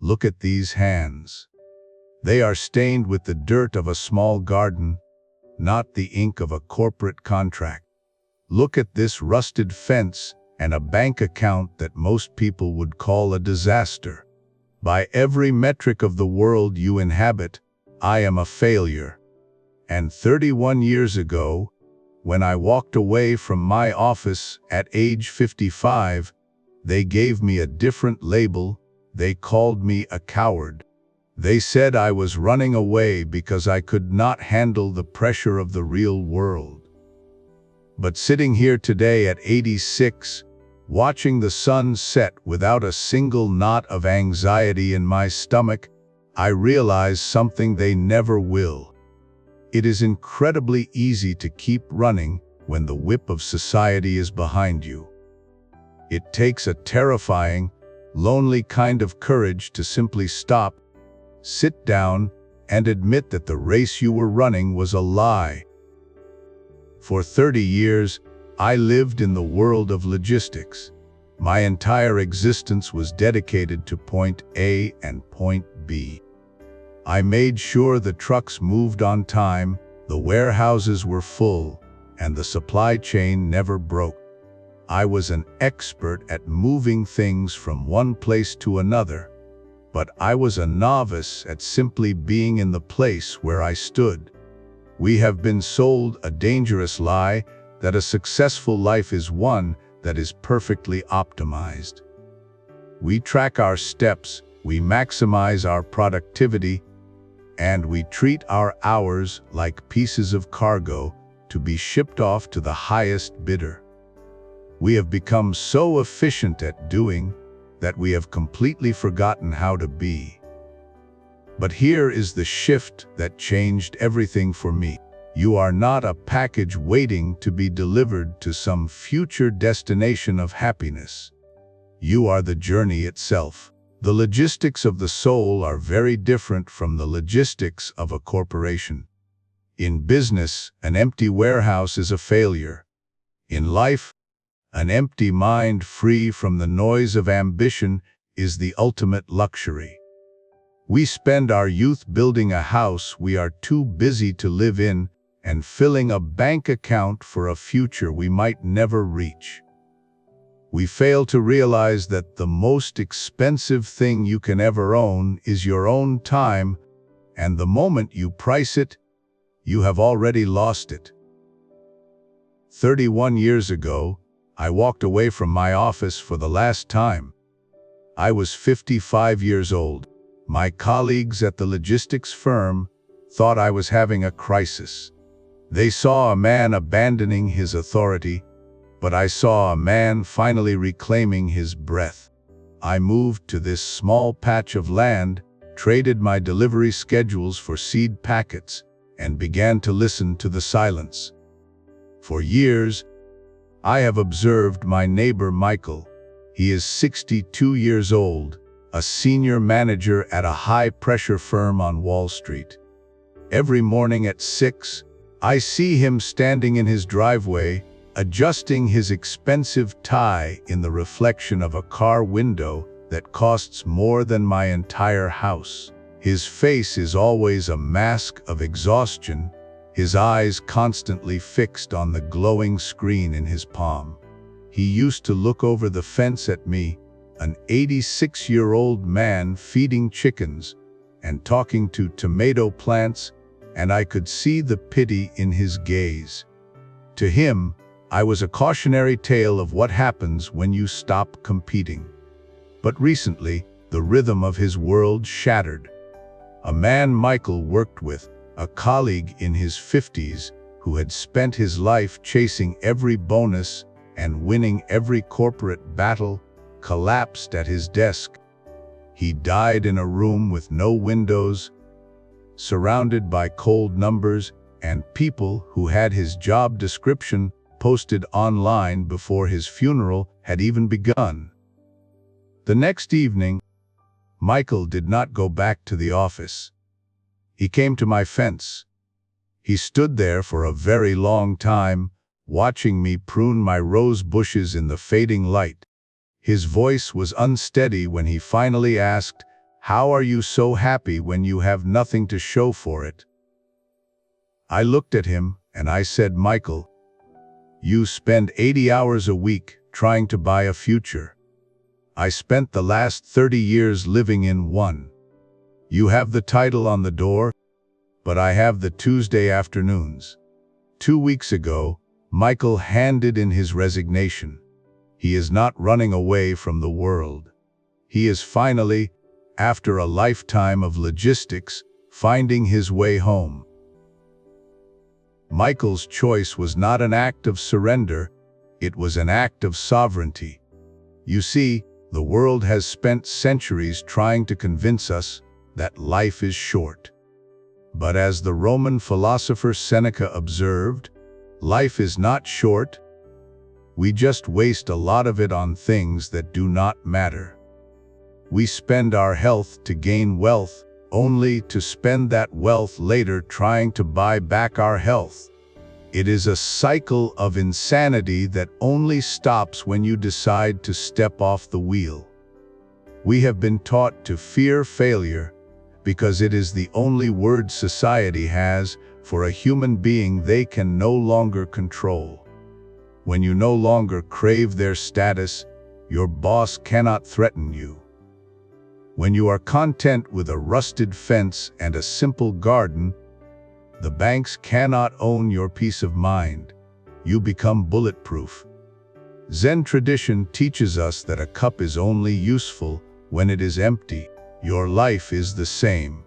Look at these hands. They are stained with the dirt of a small garden, not the ink of a corporate contract. Look at this rusted fence and a bank account that most people would call a disaster. By every metric of the world you inhabit, I am a failure. And 31 years ago, when I walked away from my office at age 55, they gave me a different label. They called me a coward. They said I was running away because I could not handle the pressure of the real world. But sitting here today at 86, watching the sun set without a single knot of anxiety in my stomach, I realize something they never will. It is incredibly easy to keep running when the whip of society is behind you. It takes a terrifying, lonely kind of courage to simply stop, sit down, and admit that the race you were running was a lie. For 30 years, I lived in the world of logistics. My entire existence was dedicated to point A and point B. I made sure the trucks moved on time, the warehouses were full, and the supply chain never broke. I was an expert at moving things from one place to another, but I was a novice at simply being in the place where I stood. We have been sold a dangerous lie that a successful life is one that is perfectly optimized. We track our steps, we maximize our productivity, and we treat our hours like pieces of cargo to be shipped off to the highest bidder. We have become so efficient at doing that we have completely forgotten how to be. But here is the shift that changed everything for me. You are not a package waiting to be delivered to some future destination of happiness. You are the journey itself. The logistics of the soul are very different from the logistics of a corporation. In business, an empty warehouse is a failure. In life, an empty mind free from the noise of ambition is the ultimate luxury. We spend our youth building a house we are too busy to live in and filling a bank account for a future we might never reach. We fail to realize that the most expensive thing you can ever own is your own time, and the moment you price it, you have already lost it. 31 years ago, I walked away from my office for the last time. I was 55 years old. My colleagues at the logistics firm thought I was having a crisis. They saw a man abandoning his authority, but I saw a man finally reclaiming his breath. I moved to this small patch of land, traded my delivery schedules for seed packets, and began to listen to the silence. For years, I have observed my neighbor Michael. He is 62 years old, a senior manager at a high-pressure firm on Wall Street. Every morning at 6, I see him standing in his driveway, adjusting his expensive tie in the reflection of a car window that costs more than my entire house. His face is always a mask of exhaustion, his eyes constantly fixed on the glowing screen in his palm. He used to look over the fence at me, an 86-year-old man feeding chickens and talking to tomato plants, and I could see the pity in his gaze. To him, I was a cautionary tale of what happens when you stop competing. But recently, the rhythm of his world shattered. A man Michael worked with, a colleague in his 50s who had spent his life chasing every bonus and winning every corporate battle, collapsed at his desk. He died in a room with no windows, surrounded by cold numbers and people who had his job description posted online before his funeral had even begun. The next evening, Michael did not go back to the office. He came to my fence. He stood there for a very long time, watching me prune my rose bushes in the fading light. His voice was unsteady when he finally asked, How are you so happy when you have nothing to show for it? I looked at him and I said, Michael, you spend 80 hours a week trying to buy a future. I spent the last 30 years living in one. You have the title on the door, but I have the Tuesday afternoons. 2 weeks ago, Michael handed in his resignation. He is not running away from the world. He is finally, after a lifetime of logistics, finding his way home. Michael's choice was not an act of surrender, it was an act of sovereignty. You see, the world has spent centuries trying to convince us that life is short. But as the Roman philosopher Seneca observed, life is not short. We just waste a lot of it on things that do not matter. We spend our health to gain wealth, only to spend that wealth later trying to buy back our health. It is a cycle of insanity that only stops when you decide to step off the wheel. We have been taught to fear failure because it is the only word society has for a human being they can no longer control. When you no longer crave their status, your boss cannot threaten you. When you are content with a rusted fence and a simple garden, the banks cannot own your peace of mind. You become bulletproof. Zen tradition teaches us that a cup is only useful when it is empty. Your life is the same.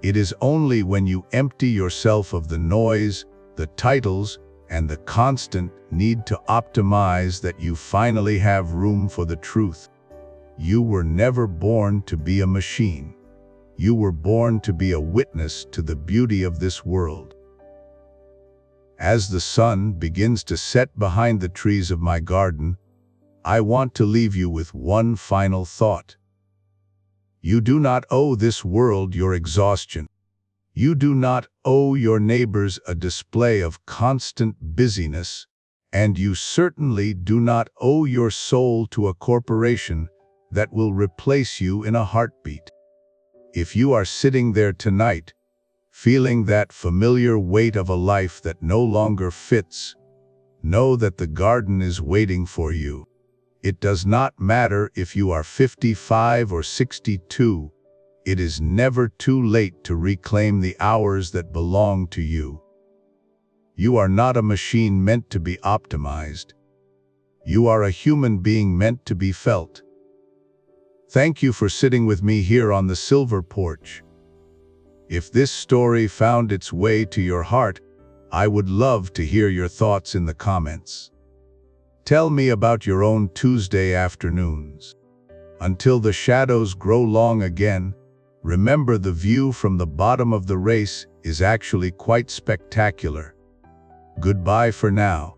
It is only when you empty yourself of the noise, the titles, and the constant need to optimize that you finally have room for the truth. You were never born to be a machine. You were born to be a witness to the beauty of this world. As the sun begins to set behind the trees of my garden, I want to leave you with one final thought. You do not owe this world your exhaustion. You do not owe your neighbors a display of constant busyness, and you certainly do not owe your soul to a corporation that will replace you in a heartbeat. If you are sitting there tonight, feeling that familiar weight of a life that no longer fits, know that the garden is waiting for you. It does not matter if you are 55 or 62, it is never too late to reclaim the hours that belong to you. You are not a machine meant to be optimized. You are a human being meant to be felt. Thank you for sitting with me here on the Silver Porch. If this story found its way to your heart, I would love to hear your thoughts in the comments. Tell me about your own Tuesday afternoons. Until the shadows grow long again, remember the view from the bottom of the race is actually quite spectacular. Goodbye for now.